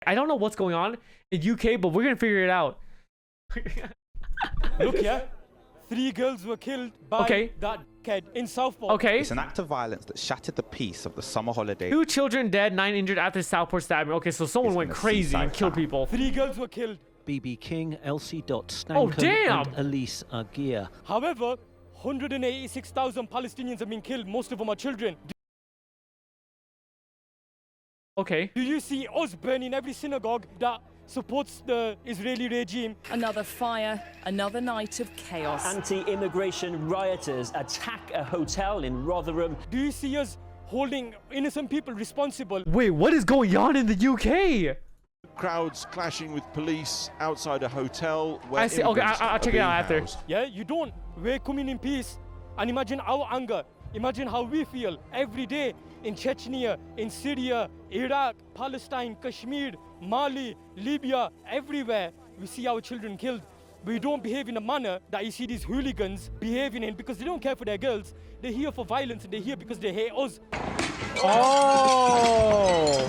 I don't know what's going on in UK, but we're gonna figure it out. Look, yeah, 3 girls were killed by that kid in Southport. Okay. It's an act of violence that shattered the peace of the summer holiday. 2 children dead, 9 injured after Southport stabbing. Okay, so someone went crazy and killed people. 3 girls were killed. BB King, Elsie Stankham, Oh, damn! and Elise Agia. However, 186,000 Palestinians have been killed. Most of them are children. Okay. Do you see us burning every synagogue that supports the Israeli regime? Another fire, another night of chaos. Anti-immigration rioters attack a hotel in Rotherham. Do you see us holding innocent people responsible? Wait, what is going on in the UK? Crowds clashing with police outside a hotel where I see. Okay, immigrants I'll are check it out being after. housed. Yeah, you don't. We're coming in peace. And imagine our anger. Imagine how we feel every day in Chechnya, in Syria, Iraq, Palestine, Kashmir, Mali, Libya, everywhere. We see our children killed. We don't behave in a manner that you see these hooligans behaving in because they don't care for their girls. They're here for violence and they're here because they hate us. Oh.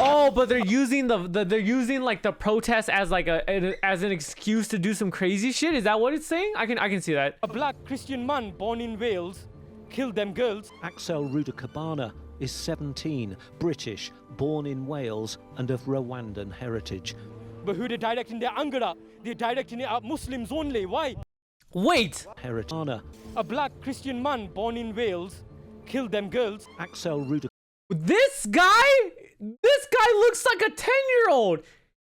Oh, but they're using they're using like the protest as like as an excuse to do some crazy shit. Is that what it's saying? I can see that. A black Christian man born in Wales killed them girls. Axel Rudakabana is 17, British, born in Wales and of Rwandan heritage. But who they're directing their anger at? They're directing it at Muslims only. Why? Wait. Heritage. A black Christian man born in Wales killed them girls. Axel Rudakabana. This guy looks like a 10-year-old.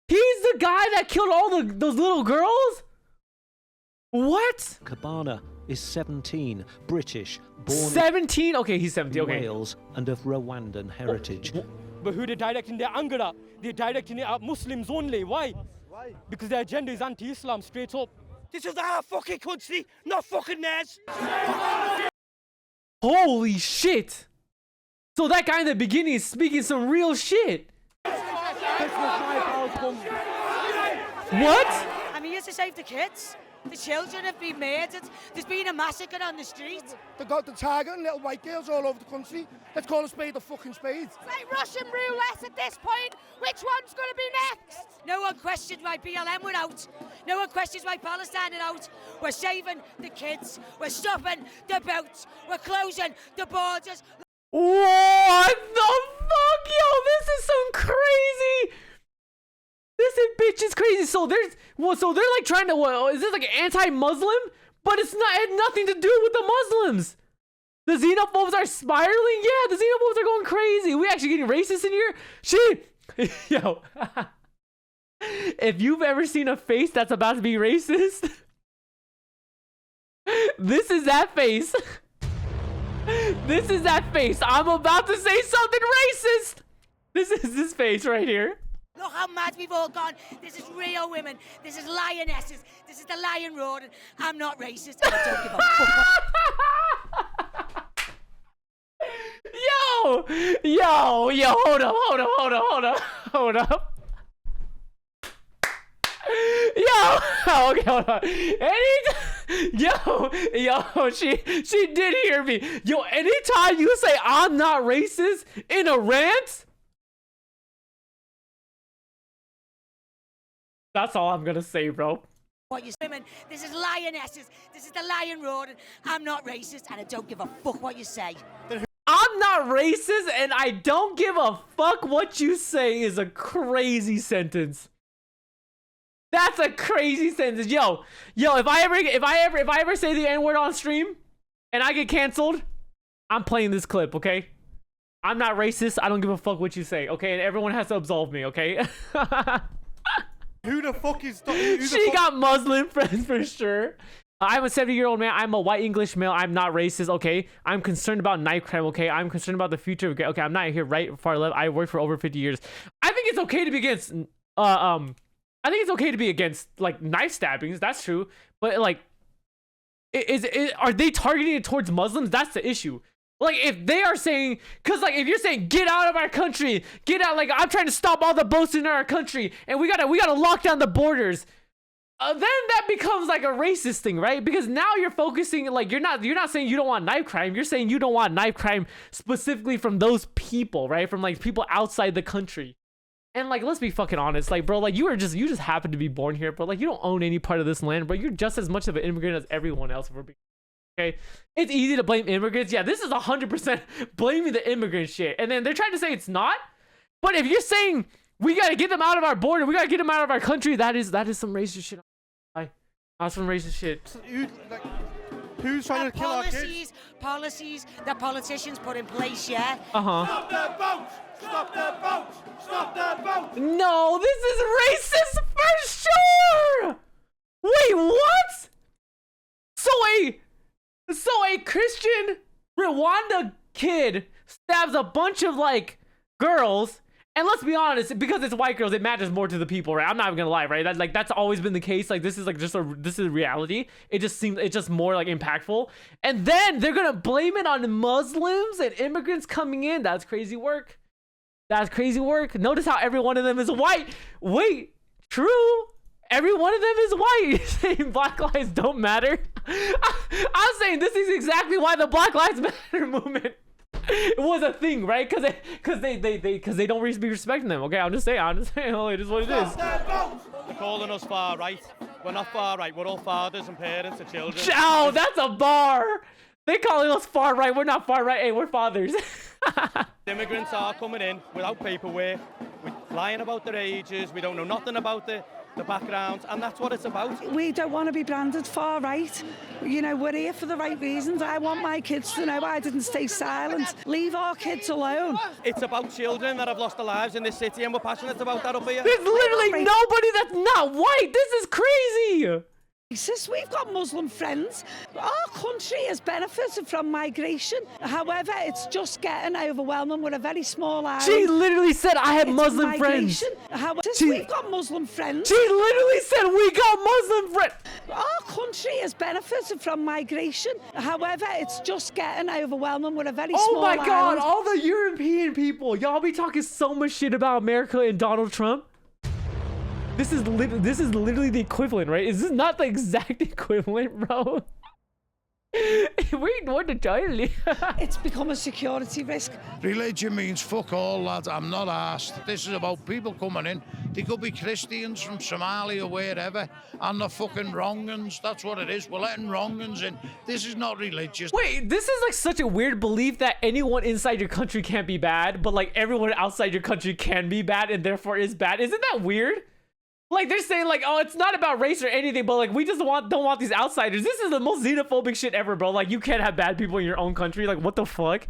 He's the guy that killed all those little girls? What? Cabana is 17, British, born 17? Okay, he's 17. in Okay. Wales and of Rwandan heritage. But who they're directing their anger at? They're directing it at Muslims only. Why? Because their agenda is anti-Islam, straight up. This is our fucking country, not fucking theirs. Holy shit. So that guy in the beginning is speaking some real shit. What? I'm here to save the kids. The children have been murdered. There's been a massacre on the street. They've got the targeting little white girls all over the country. Let's call a spade a fucking spade. It's like Russian roulette at this point. Which one's going to be next? No one questioned why BLM were out. No one questions why Palestine are out. We're saving the kids. We're stopping the boats. We're closing the borders. What the fuck? Yo, this is some crazy. This bitch is crazy. So they're like trying to, what, is this like anti-Muslim? But it had nothing to do with the Muslims. The xenophobes are spiraling. Yeah, the xenophobes are going crazy. We actually getting racist in here? Shit. Yo. If you've ever seen a face that's about to be racist, this is that face. This is that face. I'm about to say something racist. This is this face right here. Look how mad we've all gone. This is real women. This is lionesses. This is the Lion Roar. And I'm not racist. And I don't give a fuck. Yo, hold up. Yo, okay, hold on. Yo, she did hear me. Yo, anytime you say I'm not racist in a rant, that's all I'm gonna say, bro. What you women? This is lionesses. This is the Lion Roar. And I'm not racist, and I don't give a fuck what you say. I'm not racist, and I don't give a fuck what you say is a crazy sentence. That's a crazy sentence. Yo, if I ever say the N-word on stream and I get canceled, I'm playing this clip, okay? I'm not racist. I don't give a fuck what you say, okay? And everyone has to absolve me, okay? Who the fuck is... She got Muslim friends for sure. I'm a 70-year-old man. I'm a white English male. I'm not racist, okay? I'm concerned about knife crime, okay? I'm concerned about the future. Okay, I'm not here right, far left. I worked for over 50 years. I think it's okay to be against... I think it's okay to be against like knife stabbings. That's true, but like, are they targeting it towards Muslims? That's the issue. Like, if they are saying, cause like if you're saying get out of our country, get out. Like I'm trying to stop all the boats in our country, and we gotta lock down the borders. Then that becomes like a racist thing, right? Because now you're focusing like you're not saying you don't want knife crime. You're saying you don't want knife crime specifically from those people, right? From like people outside the country. And like, let's be fucking honest, like, bro, like you just happen to be born here, but like you don't own any part of this land, bro. You're just as much of an immigrant as everyone else. If we're being okay. It's easy to blame immigrants. Yeah, this is 100% blaming the immigrant shit. And then they're trying to say it's not. But if you're saying we gotta get them out of our border, we gotta get them out of our country, that is some racist shit. That's some racist shit. Who's trying to kill our kids? Policies that politicians put in place, yeah? Stop the boats! Stop the boats! Stop the boats! No, this is racist for sure! Wait, what? So a Christian Rwanda kid stabs a bunch of like girls, and let's be honest, because it's white girls, it matters more to the people, right? I'm not even gonna lie, right? That's always been the case. Like this is reality. It just seems it's just more like impactful. And then they're gonna blame it on Muslims and immigrants coming in. That's crazy work. That's crazy work. Notice how every one of them is white. Wait, true. Every one of them is white. You're saying Black Lives don't matter? I'm saying this is exactly why the Black Lives Matter movement it was a thing, right? Because they don't be respecting them. Okay, I'm just saying, oh, it is what it is. They're calling us far right. We're not far right. We're all fathers and parents of children. Ow, that's a bar. They calling us far right. We're not far right. Hey, we're fathers. Immigrants are coming in without paperwork. We're lying about their ages. We don't know nothing about the backgrounds, and that's what it's about. We don't want to be branded far right. You know, we're here for the right reasons. I want my kids to know I didn't stay silent. Leave our kids alone. It's about children that have lost their lives in this city, and we're passionate about that up here. There's literally nobody that's not white. This is crazy. We've got Muslim friends. Our country has benefited from migration. However, it's just getting overwhelming. We're a very small island. She literally said I have Muslim friends. However, we've got Muslim friends. She literally said we got Muslim friends. Our country has benefited from migration. However, it's just getting overwhelming. We're a very small island. Oh my God, all the European people. Y'all be talking so much shit about America and Donald Trump. This is literally the equivalent, right? Is this not the exact equivalent, bro? Wait, what entirely? It's become a security risk. Religion means fuck all, lad. I'm not arsed. This is about people coming in. They could be Christians from Somalia or wherever, and they're fucking wrong uns. That's what it is. We're letting wrong uns in. This is not religious. Wait, this is like such a weird belief that anyone inside your country can't be bad, but like everyone outside your country can be bad and therefore is bad. Isn't that weird? Like they're saying like, oh, it's not about race or anything, but like we just don't want these outsiders. This is the most xenophobic shit ever, bro. Like you can't have bad people in your own country. Like what the fuck?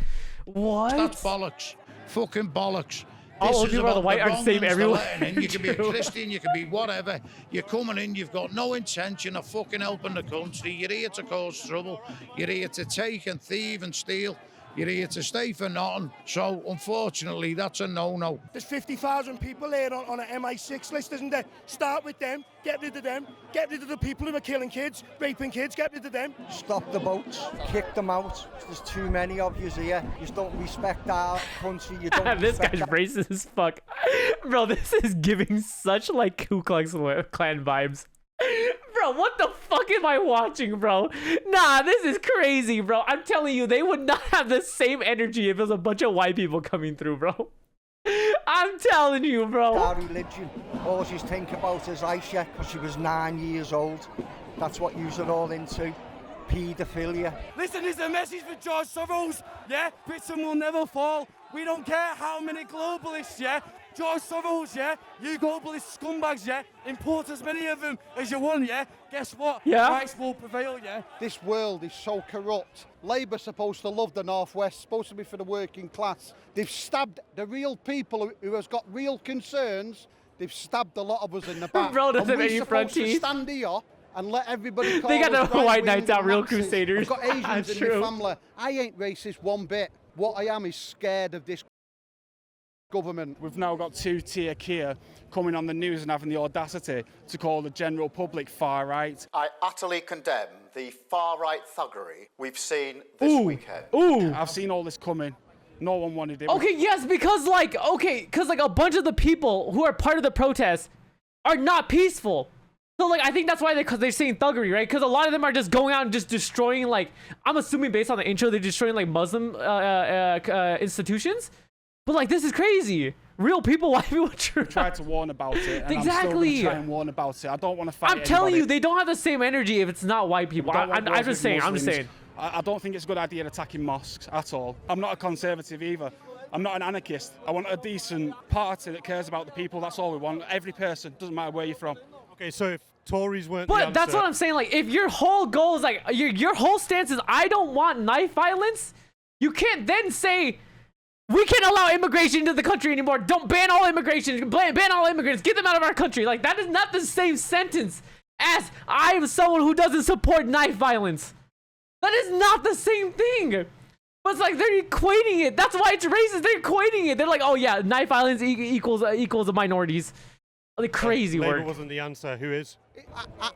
What? That's bollocks. Fucking bollocks. All of people are the white are the same everywhere. You can be a Christian, you can be whatever. You're coming in, you've got no intention of fucking helping the country. You're here to cause trouble. You're here to take and thieve and steal. You're here to stay for nothing. So, unfortunately, that's a no-no. There's 50,000 people here on an MI6 list, isn't there? Start with them, get rid of them, get rid of the people who are killing kids, raping kids, get rid of them. Stop the boats, kick them out. There's too many of you here. You don't respect our country. You don't This guy's racist as fuck. Bro, this is giving such like Ku Klux Klan vibes. Bro, what the fuck am I watching, bro? Nah, this is crazy, bro. I'm telling you, they would not have the same energy if it was a bunch of white people coming through, bro. I'm telling you, bro. Our religion, all you think about is Aisha, because she was 9 years old. That's what you're all into. Paedophilia. Listen, there's a message for George Soros, yeah? Britain will never fall. We don't care how many globalists, yeah? George Soros, yeah? You globalist scumbags, yeah? Import as many of them as you want, yeah? Guess what? Yeah? Rights will prevail, yeah? This world is so corrupt. Labour's supposed to love the Northwest, supposed to be for the working class. They've stabbed the real people who has got real concerns. They've stabbed a lot of us in the back. Bro doesn't have any front teeth. teeth. Stand here and let everybody call They got us the white right-wing knights out, real Nazis. crusaders. I've got Asians That's in true. my family. I ain't racist one bit. What I am is scared of this government. We've now got two-tier Kia coming on the news and having the audacity to call the general public far right. I utterly condemn the far-right thuggery we've seen this weekend. Ooh. I've seen all this coming. No one wanted it. Okay, yes, because like a bunch of the people who are part of the protest are not peaceful. So like I think that's why they're saying thuggery, right? Because a lot of them are just going out and just destroying, like, I'm assuming based on the intro they're destroying like Muslim institutions. But like this is crazy. real people, white people. Tried to warn about it, and exactly. I'm still going to try and warn about it. I don't want to fight. I'm telling you, they don't have the same energy if it's not white people. I'm just saying. I don't think it's a good idea attacking mosques at all. I'm not a conservative either. I'm not an anarchist. I want a decent party that cares about the people. That's all we want. Every person, doesn't matter where you're from. Okay, so if Tories weren't But that's what I'm saying. Like, if your whole goal is like, your whole stance is, I don't want knife violence, you can't then say, we can't allow immigration into the country anymore. Don't ban all immigration. Ban all immigrants. Get them out of our country. Like, that is not the same sentence as I am someone who doesn't support knife violence. That is not the same thing. But it's like they're equating it. That's why it's racist. They're equating it. They're like, oh yeah, knife violence equals the minorities. Like crazy Labour work. wasn't the answer. Who is?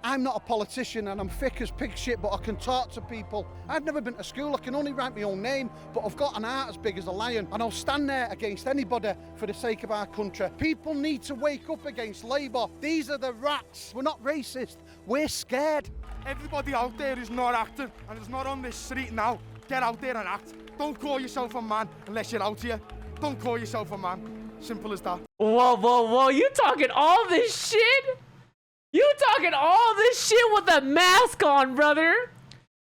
I'm not a politician and I'm thick as pig shit, but I can talk to people. I've never been to school. I can only write my own name, but I've got an heart as big as a lion, and I'll stand there against anybody for the sake of our country. People need to wake up against Labour. These are the rats. We're not racist. We're scared. Everybody out there who's not acting and is not on this street now, get out there and act. Don't call yourself a man unless you're out here. Don't call yourself a man. Simple as that. Whoa. You talking all this shit? You talking all this shit with a mask on, brother?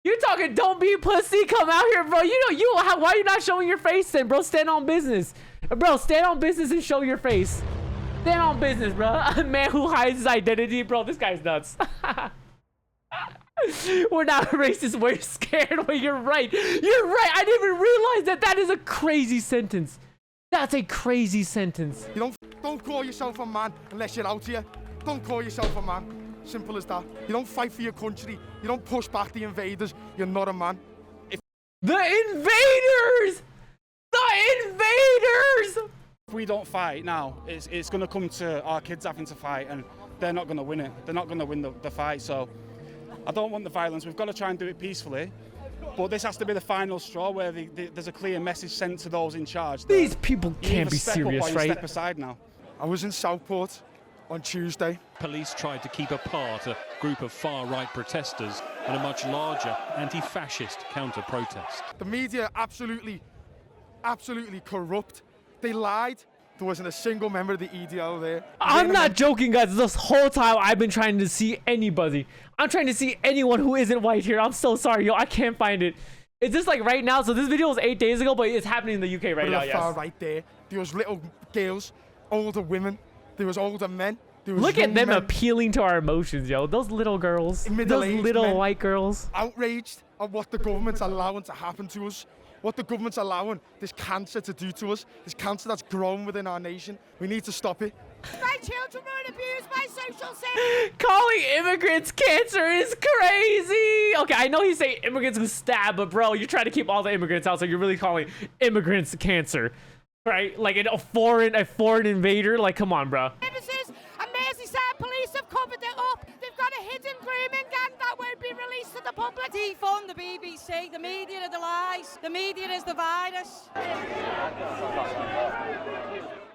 You talking don't be pussy, come out here, bro. Why are you not showing your face then, bro? Stand on business. Bro, stand on business and show your face. Stand on business, bro. A man who hides his identity, bro. This guy's nuts. We're not racist, we're scared. Well, you're right. You're right. I didn't even realize that. That is a crazy sentence. That's a crazy sentence. You don't call yourself a man unless you're out here. Don't call yourself a man. Simple as that. You don't fight for your country. You don't push back the invaders. You're not a man. The invaders! The invaders! If we don't fight now, it's going to come to our kids having to fight, and they're not going to win it. They're not going to win the fight, so I don't want the violence. We've got to try and do it peacefully. But this has to be the final straw where there's a clear message sent to those in charge. These people can't be serious, right? Step aside now. I was in Southport on Tuesday. Police tried to keep apart a group of far-right protesters and a much larger anti-fascist counter-protest. The media absolutely corrupt. They lied. There wasn't a single member of the EDL there. I'm not joking, guys. This whole time I've been trying to see anybody. I'm trying to see anyone who isn't white here. I'm so sorry, yo. I can't find it. Is this like right now? So this video was 8 days ago, but it's happening in the UK right now, yes. Far right there. There was little girls, older women. There was older men. There was Look at them men. Appealing to our emotions, yo. Those little girls. Those little men, white girls. Outraged at what the government's allowing to happen to us. What the government's allowing this cancer to do to us. This cancer that's grown within our nation. We need to stop it. My children were abused by social services. Calling immigrants cancer is crazy. Okay, I know he's saying immigrants who stab, but bro, you're trying to keep all the immigrants out, so you're really calling immigrants cancer, right? Like a foreign invader. Like, come on, bro. Services and Merseyside police have covered it up. They've got a hidden grooming gang that won't be released to the public. Defund the BBC. The media are the lies. The media is the virus.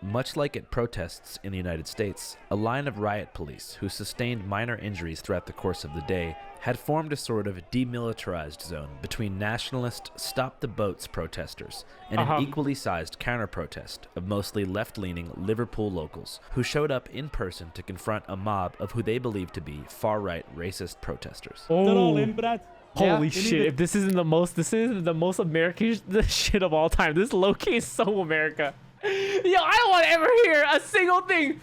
Much like at protests in the United States, a line of riot police who sustained minor injuries throughout the course of the day had formed a sort of demilitarized zone between nationalist Stop the Boats protesters and an equally sized counter-protest of mostly left-leaning Liverpool locals who showed up in person to confront a mob of who they believed to be far-right racist protesters. Oh. They're all inbred. Holy shit, if this isn't the most American shit of all time. This low-key is so America. Yo, I don't want to ever hear a single thing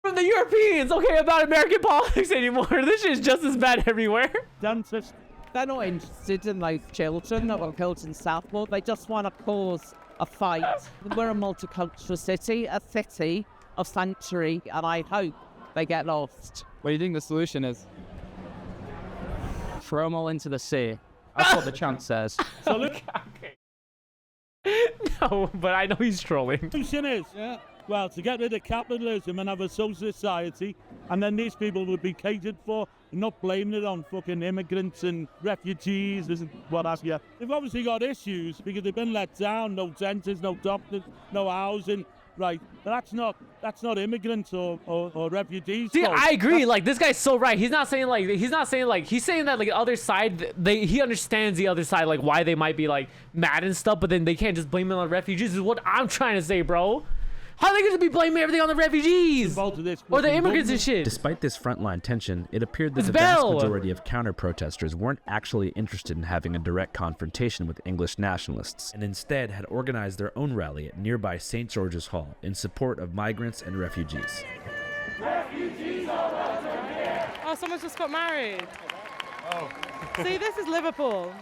from the Europeans, okay, about American politics anymore. This shit is just as bad everywhere. They're not interested in those children that were killed in Southport. They just want to cause a fight. We're a multicultural city, a city of sanctuary, and I hope they get lost. What do you think the solution is? Throw them all into the sea. That's what the chant says. So look. Okay. No, but I know he's trolling. The solution is, well, to get rid of capitalism and have a social society, and then these people would be catered for, not blaming it on fucking immigrants and refugees and what have you. They've obviously got issues because they've been let down. No dentists, no doctors, no housing. Right, but that's not immigrants or refugees. See, I agree. Like, this guy's so right. He's saying that like the other side, he understands the other side, like why they might be like mad and stuff, but then they can't just blame it on refugees. Is what I'm trying to say, bro. How are they going to be blaming everything on the refugees or the immigrants and shit? Despite this frontline tension, it appeared that It's the vast Bell. majority of counter-protesters weren't actually interested in having a direct confrontation with English nationalists, and instead had organized their own rally at nearby St. George's Hall in support of migrants and refugees. Oh, someone just got married. Oh. See, this is Liverpool,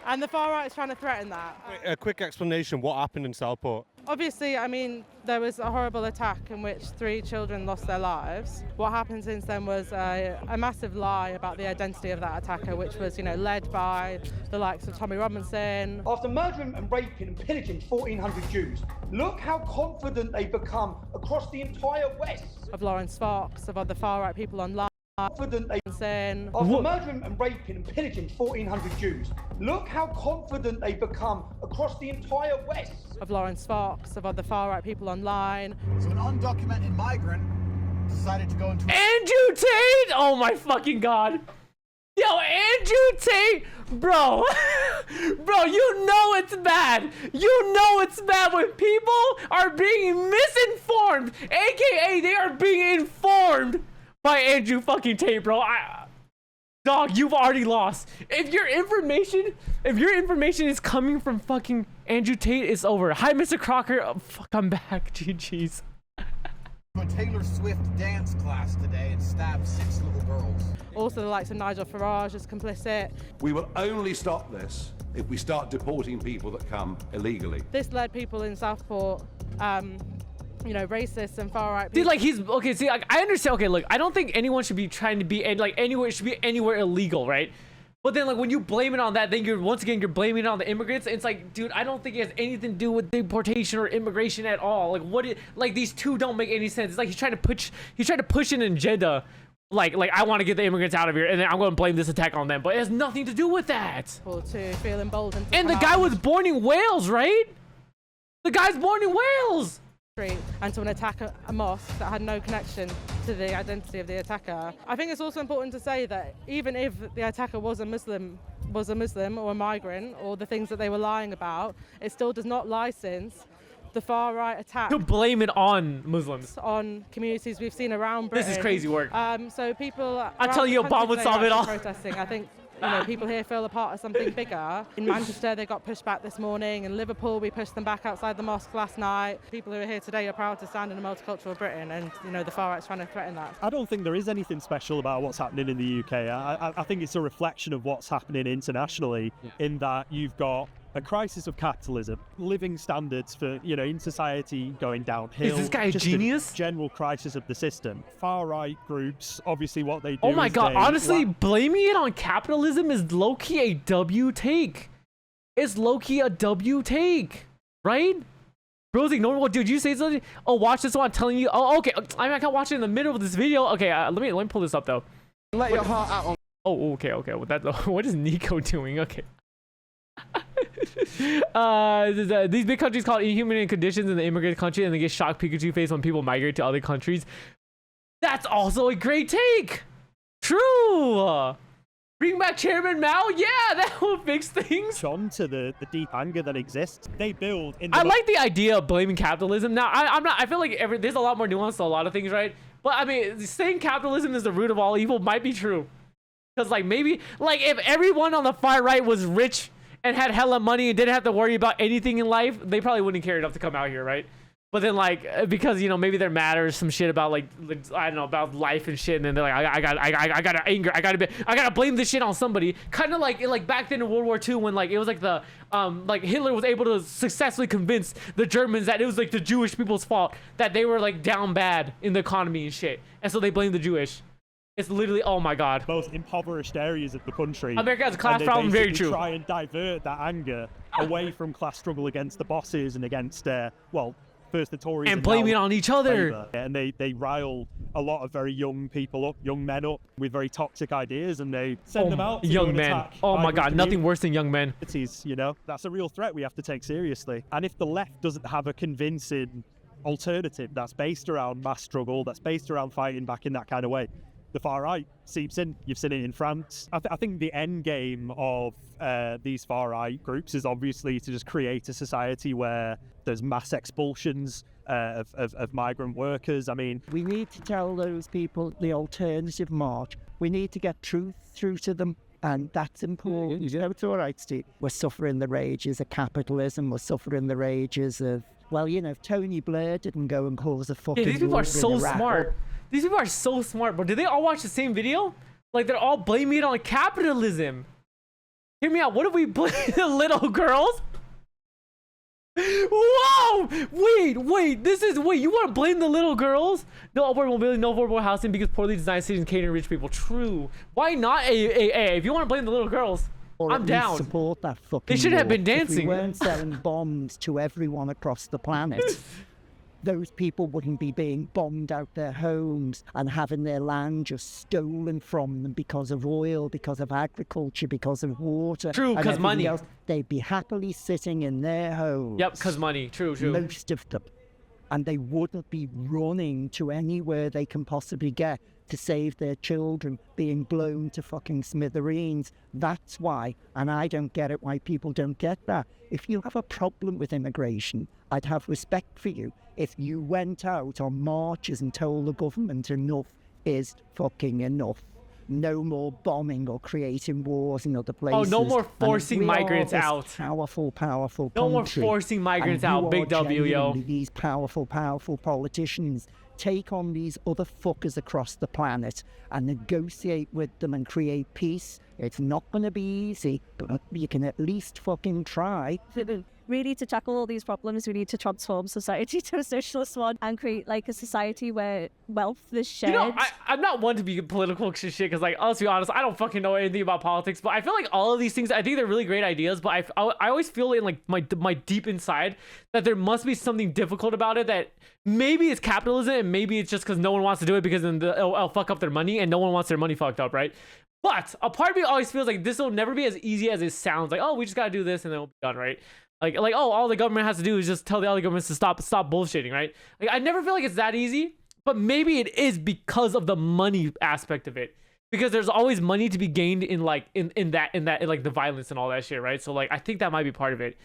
and the far right is trying to threaten that. A quick explanation, what happened in Southport? Obviously, I mean, there was a horrible attack in which 3 children lost their lives. What happened since then was a massive lie about the identity of that attacker, which was, you know, led by the likes of Tommy Robinson. After murdering and raping and pillaging 1,400 Jews, look how confident they've become across the entire West. Of Lawrence Fox, of other far right people online. Confident they after murdering and raping and pillaging 1,400 Jews, look how confident they've become across the entire West. Of Lawrence Fox, of other far right people online. So an undocumented migrant decided to go into Andrew Tate! Oh my fucking god. Yo, Andrew Tate, bro. Bro, you know it's bad. You know it's bad when people are being misinformed, aka they are being informed by Andrew fucking Tate, bro. Dog, you've already lost. If your information is coming from fucking Andrew Tate, it's over. Hi, Mr. Crocker. Oh, fuck, I'm back. GG's. a Taylor Swift dance class today and stabbed 6 little girls. Also, the likes of Nigel Farage is complicit. We will only stop this if we start deporting people that come illegally. This led people in Southport, you know, racist and far right. See, like, he's okay. See, like, I understand. Okay, look, I don't think anyone should be trying to be like anywhere. It should be anywhere illegal, right? But then, like, when you blame it on that, then you're blaming it on the immigrants. It's like, dude, I don't think it has anything to do with deportation or immigration at all. Like, these two don't make any sense. It's like he's trying to push an agenda. Like I want to get the immigrants out of here, and then I'm going to blame this attack on them. But it has nothing to do with that. Or to feel emboldened. And the guy was born in Wales, right? The guy's born in Wales. And to attack a mosque that had no connection to the identity of the attacker. I think it's also important to say that even if the attacker was a Muslim or a migrant, or the things that they were lying about, it still does not license the far right attack to blame it on Muslims, on communities we've seen around Britain. This is crazy work. So people, I tell you, Obama would solve it all. Protesting. I think, you know, people here feel a part of something bigger. In Manchester, they got pushed back this morning. In Liverpool, we pushed them back outside the mosque last night. People who are here today are proud to stand in a multicultural Britain, and, you know, the far right's trying to threaten that. I don't think there is anything special about what's happening in the UK. I think it's a reflection of what's happening internationally, in that you've got a crisis of capitalism, living standards for, you know, in society going downhill. Is this guy a genius? A general crisis of the system. Far right groups, obviously what they do. Oh my god, honestly, blaming it on capitalism is low-key a W take. It's low-key a W take, right? Bro's ignoring. What, dude, you say something? Oh, watch this one. I'm telling you. Oh, okay. I mean, I can watch it in the middle of this video. Okay, let me pull this up though. Let your heart out on. Oh, okay. Well, what is Nico doing? Okay. These big countries call it inhuman conditions in the immigrant country, and they get shocked Pikachu face when people migrate to other countries. That's also a great take. True. Bring back Chairman Mao. Yeah, that will fix things. On to the deep anger that exists. They build. I like the idea of blaming capitalism. Now, I'm not. I feel like there's a lot more nuance to a lot of things, right? But I mean, saying capitalism is the root of all evil might be true. Because, like, maybe, like, if everyone on the far right was rich and had hella money and didn't have to worry about anything in life, they probably wouldn't care enough to come out here, right? But then, like, because, you know, maybe there matters some shit about, like I don't know, about life and shit, and then they're like, I gotta anger, I gotta blame this shit on somebody. Kind of like back then in World War II, when, like, it was like the like Hitler was able to successfully convince the Germans that it was like the Jewish people's fault, that they were like down bad in the economy and shit, and so they blamed the Jewish. It's literally, oh my god. Most impoverished areas of the country. America has a class problem, very true. Try and divert that anger away from class struggle against the bosses and against, well, first the Tories. And blame it on each other. And they rile a lot of very young people up, young men up with very toxic ideas, and they send them out to young men. Oh my god, nothing worse than young men. You know, that's a real threat we have to take seriously. And if the left doesn't have a convincing alternative that's based around mass struggle, that's based around fighting back in that kind of way, the far right seeps in. You've seen it in France. I think the end game of these far right groups is obviously to just create a society where there's mass expulsions of migrant workers. I mean, we need to tell those people the alternative march. We need to get truth through to them. And that's important. You know, it's all right, Steve. We're suffering the rages of capitalism. We're suffering the rages of, well, you know, if Tony Blair didn't go and cause a fucking these people war are so in Iraq, smart. These people are so smart, but did they all watch the same video? Like, they're all blaming it on capitalism. Hear me out. What if we blame the little girls? Whoa! Wait, you want to blame the little girls? No upward mobility, no affordable housing because poorly designed cities catering rich people. True. Why not? If you want to blame the little girls, or I'm at down. least support that fucking They should have been war. dancing. If we weren't selling bombs to everyone across the planet, those people wouldn't be being bombed out their homes and having their land just stolen from them because of oil, because of agriculture, because of water. True, because money. Else. They'd be happily sitting in their homes. Yep, because money. True. Most of them. And they wouldn't be running to anywhere they can possibly get to save their children being blown to fucking smithereens. That's why, and I don't get it why people don't get that. If you have a problem with immigration, I'd have respect for you if you went out on marches and told the government enough is fucking enough. No more bombing or creating wars in other places. Oh, no more forcing migrants out. Powerful country. No more forcing migrants out. Big W, yo. These powerful politicians take on these other fuckers across the planet and negotiate with them and create peace. It's not going to be easy, but you can at least fucking try. Really, to tackle all these problems, we need to transform society to a socialist one and create like a society where wealth is shared. You know, I'm not one to be political shit because, like, let's be honest, I don't fucking know anything about politics, but I feel like all of these things, I think they're really great ideas, but I always feel in like my deep inside that there must be something difficult about it, that maybe it's capitalism and maybe it's just because no one wants to do it because then it'll fuck up their money and no one wants their money fucked up, right? But a part of me always feels like this will never be as easy as it sounds. Like, oh, we just gotta do this and then we'll be done, right? Like, oh, all the government has to do is just tell the other governments to stop bullshitting, right? Like, I never feel like it's that easy, but maybe it is because of the money aspect of it. Because there's always money to be gained in like in like the violence and all that shit, right? So like I think that might be part of it.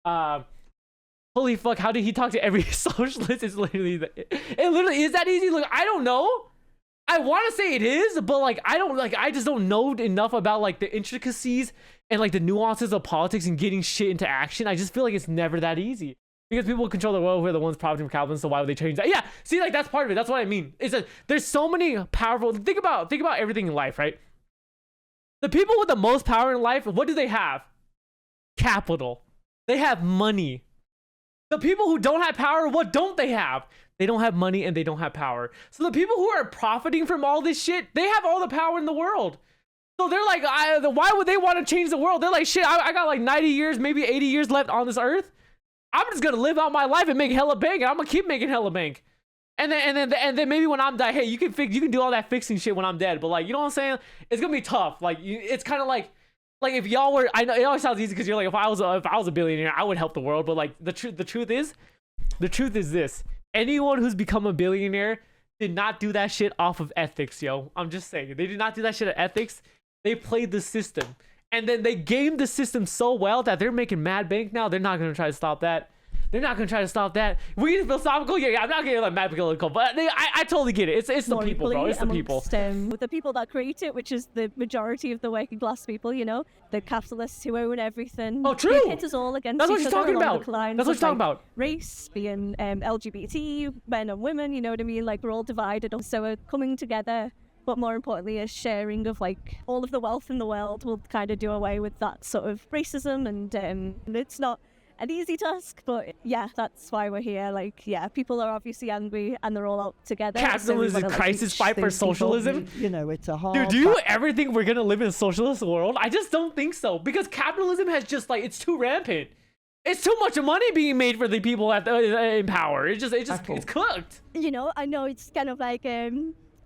Holy fuck, how did he talk to every socialist? It's literally it literally is that easy. Look, I don't know. I want to say it is, but like I just don't know enough about like the intricacies and like the nuances of politics and getting shit into action. I just feel like it's never that easy because people who control the world who are the ones profiting from capitalism. So why would they change that? Yeah, see, like that's part of it. That's what I mean. It's that there's so many powerful. Think about everything in life, right? The people with the most power in life, what do they have? Capital. They have money. The people who don't have power, what don't they have? They don't have money and they don't have power. So the people who are profiting from all this shit, they have all the power in the world. So they're like, why would they want to change the world? They're like, shit, I got like 90 years, maybe 80 years left on this earth. I'm just gonna live out my life and make hella bank, and I'm gonna keep making hella bank. And then maybe when I'm dead, hey, you can do all that fixing shit when I'm dead. But like, you know what I'm saying? It's gonna be tough. Like, it's kind of like if y'all were, I know it always sounds easy because you're like, if I was a billionaire, I would help the world. But like, the truth is this: anyone who's become a billionaire did not do that shit off of ethics, yo. I'm just saying, they did not do that shit of ethics. They played the system, and then they gamed the system so well that they're making mad bank now. They're not gonna try to stop that. They're not gonna try to stop that. We get philosophical, yeah. I'm not getting like mad philosophical, but I totally get it. It's the people, bro. It's the people. The people that create it, which is the majority of the working class people, you know, the capitalists who own everything. Oh, true. They hit us all against That's what each she's other talking along about. the lines That's what of, she's talking like, about. Race, being LGBT, men and women. You know what I mean? Like, we're all divided. So we're coming together. But more importantly, a sharing of like all of the wealth in the world will kind of do away with that sort of racism, and it's not an easy task, but yeah, that's why we're here. Like, yeah, people are obviously angry and they're all out together. Capitalism is crisis, fight for socialism. You know, it's a hard. Dude, do you ever think we're gonna live in a socialist world? I just don't think so, because capitalism has just like, it's too rampant. It's too much money being made for the people in power. It's cooked. You know, I know it's kind of like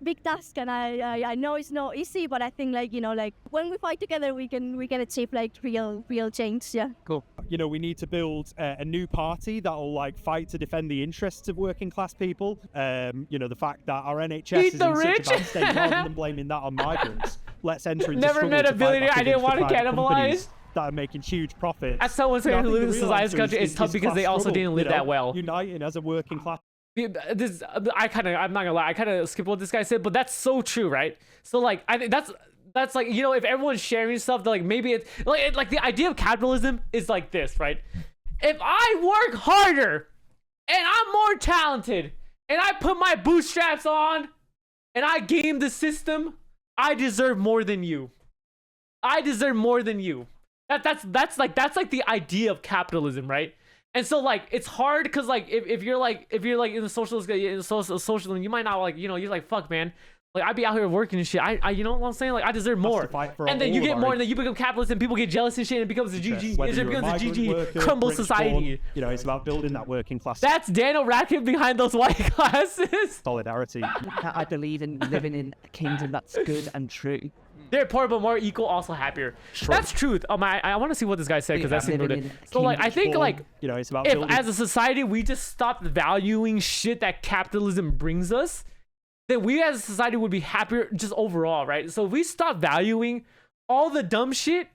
big task, and I know it's not easy, but I think, like, you know, like when we fight together, we can achieve like real change. Yeah. Cool. You know, we need to build a new party that'll like fight to defend the interests of working class people. You know, the fact that our NHS is in such a bad state, rather than blaming that on migrants, let's enter into Never met a billionaire I didn't want to cannibalize. that are making huge profits. As someone saying who lives in a socialist country, it's tough because they also didn't live that well. Uniting as a working class. I'm not gonna lie, I kind of skipped what this guy said, but that's so true, right? So like, I think that's like, you know, if everyone's sharing stuff, like maybe it's like the idea of capitalism is like this, right? If I work harder and I'm more talented and I put my bootstraps on and I game the system, I deserve more than you. I deserve more than you. That's like the idea of capitalism, right? And so like it's hard because like if you're like in the socialism, you might not like, you know, you're like, fuck man, like I'd be out here working and shit. I you know what I'm saying? Like I deserve more. And then you get more, and then you become capitalist, and people get jealous and shit, and it becomes a GG. It becomes a GG crumble society. You know, it's about building that working class. That's Daniel Radcliffe behind those white glasses. Solidarity. I believe in living in a kingdom that's good and true. They're poor but more equal, also happier. That's truth. I want to see what this guy said because that's important. So like I think like, you know, it's about if as a society we just stopped valuing shit that capitalism brings us, then we as a society would be happier just overall, right? So if we stop valuing all the dumb shit,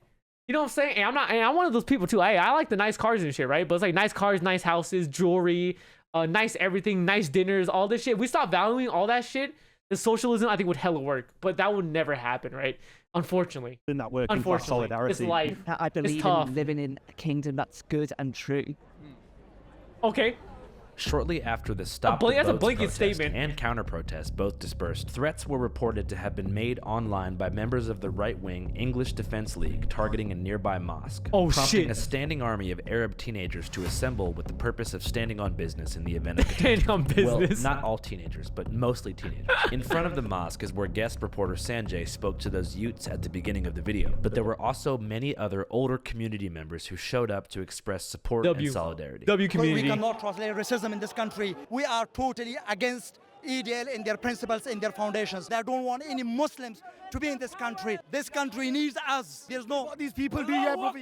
you know what I'm saying? And I'm one of those people too. I like the nice cars and shit, right? But it's like nice cars, nice houses, jewelry, nice everything, nice dinners, all this shit. If we stop valuing all that shit, the socialism I think would hella work, but that would never happen, right? Unfortunately. In that working class solidarity. It's life. I believe in living in a kingdom that's good and true. Okay. Shortly after the Stop the that's a Votes blanket protest statement. and counter-protest both dispersed, threats were reported to have been made online by members of the right-wing English Defense League targeting a nearby mosque, prompting shit. a standing army of Arab teenagers to assemble with the purpose of standing on business in the event of Standing on business. Well, not all teenagers, but mostly teenagers. In front of the mosque is where guest reporter Sanjay spoke to those youths at the beginning of the video, but there were also many other older community members who showed up to express support and solidarity. Community. We cannot translate racism in this country. We are totally against EDL in their principles, in their foundations. They don't want any Muslims to be in this country. This country needs us. There's no What these people do here, brother,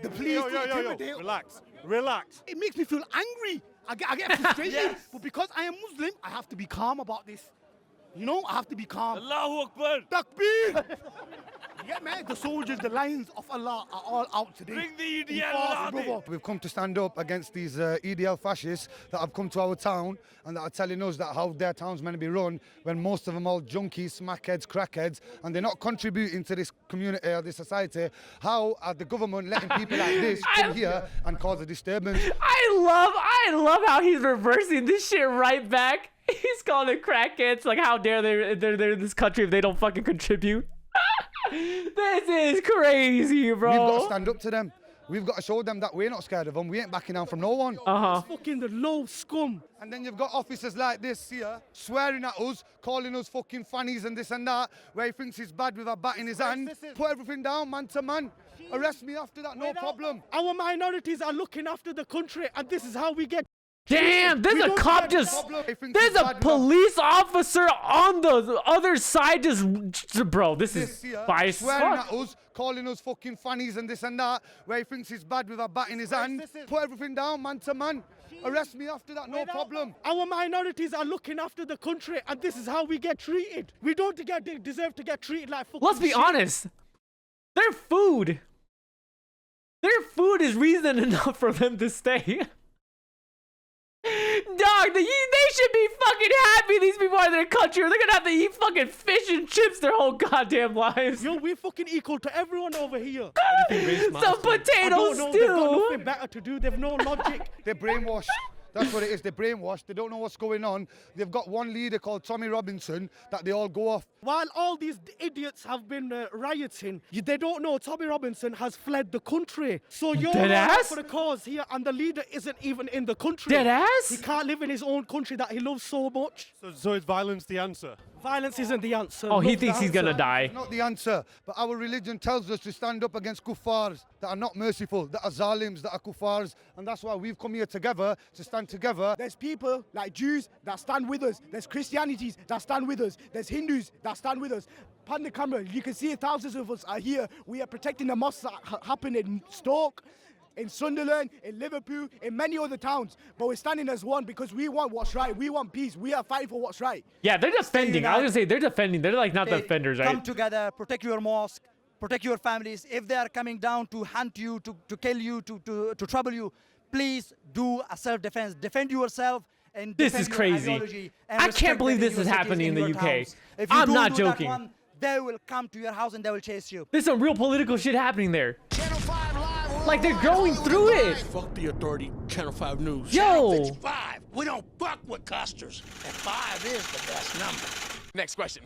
the police intimidate. Relax. It makes me feel angry. I get frustrated. But because I am Muslim, I have to be calm about this. You know, I have to be calm. Allahu Akbar. Takbir. Yeah, man, the soldiers, the lions of Allah are all out today. Bring the EDL. We've come to stand up against these EDL fascists that have come to our town and that are telling us that how their town's meant to be run when most of them are junkies, smackheads, crackheads, and they're not contributing to this community or this society. How are the government letting people like this come here and cause a disturbance? I love how he's reversing this shit right back. He's calling it crackheads. Like, how dare they're in this country if they don't fucking contribute? This is crazy, bro. We've got to stand up to them. We've got to show them that we're not scared of them. We ain't backing down from no one. It's fucking the low scum. And then you've got officers like this here swearing at us, calling us fucking fannies and this and that, where he thinks he's bad with a bat in his hand. Put everything down, man to man. Arrest me after that, no problem. Our minorities are looking after the country, and this is how we get. Damn, there's a cop there's a police officer on the other side bro, this is biased. Swearing at us, calling us fucking fannies and this and that, where he thinks he's bad with a bat in his hand. Put everything down, man to man. Arrest me after that, no problem. Our minorities are looking after the country, and this is how we get treated. We don't deserve to get treated like fucking Let's be honest. Their food is reason enough for them to stay. Dog, they should be fucking happy these people are in their country, or they're gonna have to eat fucking fish and chips their whole goddamn lives. Yo, we're fucking equal to everyone over here. Some potatoes stew. They've got nothing better to do. They've no logic. They're brainwashed. That's what it is. They're brainwashed. They don't know what's going on. They've got one leader called Tommy Robinson that they all go off. While all these idiots have been rioting, they don't know Tommy Robinson has fled the country. So you're all for the cause here, and the leader isn't even in the country. Deadass? He can't live in his own country that he loves so much. So is violence the answer? Violence isn't the answer. Oh, he thinks he's gonna die. It's not the answer, but our religion tells us to stand up against kuffars that are not merciful, that are zalims, that are kuffars, and that's why we've come here together to stand together. There's people like Jews that stand with us. There's Christianities that stand with us. There's Hindus that stand with us. Pan the camera, you can see thousands of us are here. We are protecting the mosques that happen in Stoke, in Sunderland, in Liverpool, in many other towns. But we're standing as one because we want what's right. We want peace. We are fighting for what's right. Yeah, they're defending. I was gonna say they're defending. They're like not defenders, right? Come together, protect your mosque, protect your families. If they are coming down to hunt you, to kill you, to trouble you, please do a self-defense. Defend yourself. And This is crazy. I can't believe this is happening in the UK. I'm not joking. That one, they will come to your house and they will chase you. There's some real political shit happening there. Like they're going through it. Fuck the authority. Channel 5 News. Yo. 5. We don't fuck with custers. And 5 is the best number. Next question.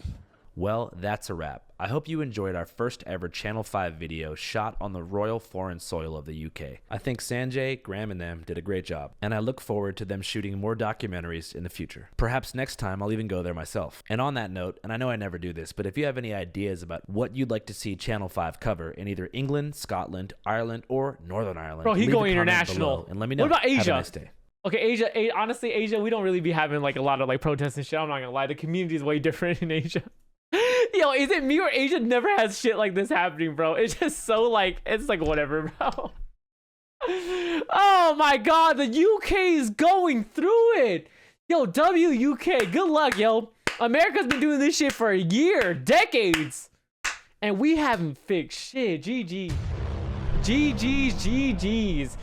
Well, that's a wrap. I hope you enjoyed our first ever Channel 5 video shot on the royal foreign soil of the UK. I think Sanjay, Graham, and them did a great job, and I look forward to them shooting more documentaries in the future. Perhaps next time I'll even go there myself. And on that note, and I know I never do this, but if you have any ideas about what you'd like to see Channel 5 cover in either England, Scotland, Ireland, or Northern Ireland, bro, he's leave going a comment international. below and let me know. What about Asia? Have a nice day. Okay, Asia, honestly, Asia, we don't really be having like a lot of like protests and shit. I'm not gonna lie, the community is way different in Asia. Yo, is it me or Asia never has shit like this happening, bro? It's just so like, it's like whatever, bro. Oh my god, the UK is going through it. Yo, UK, good luck, yo. America's been doing this shit for a year, decades. And we haven't fixed shit. GG. GG's.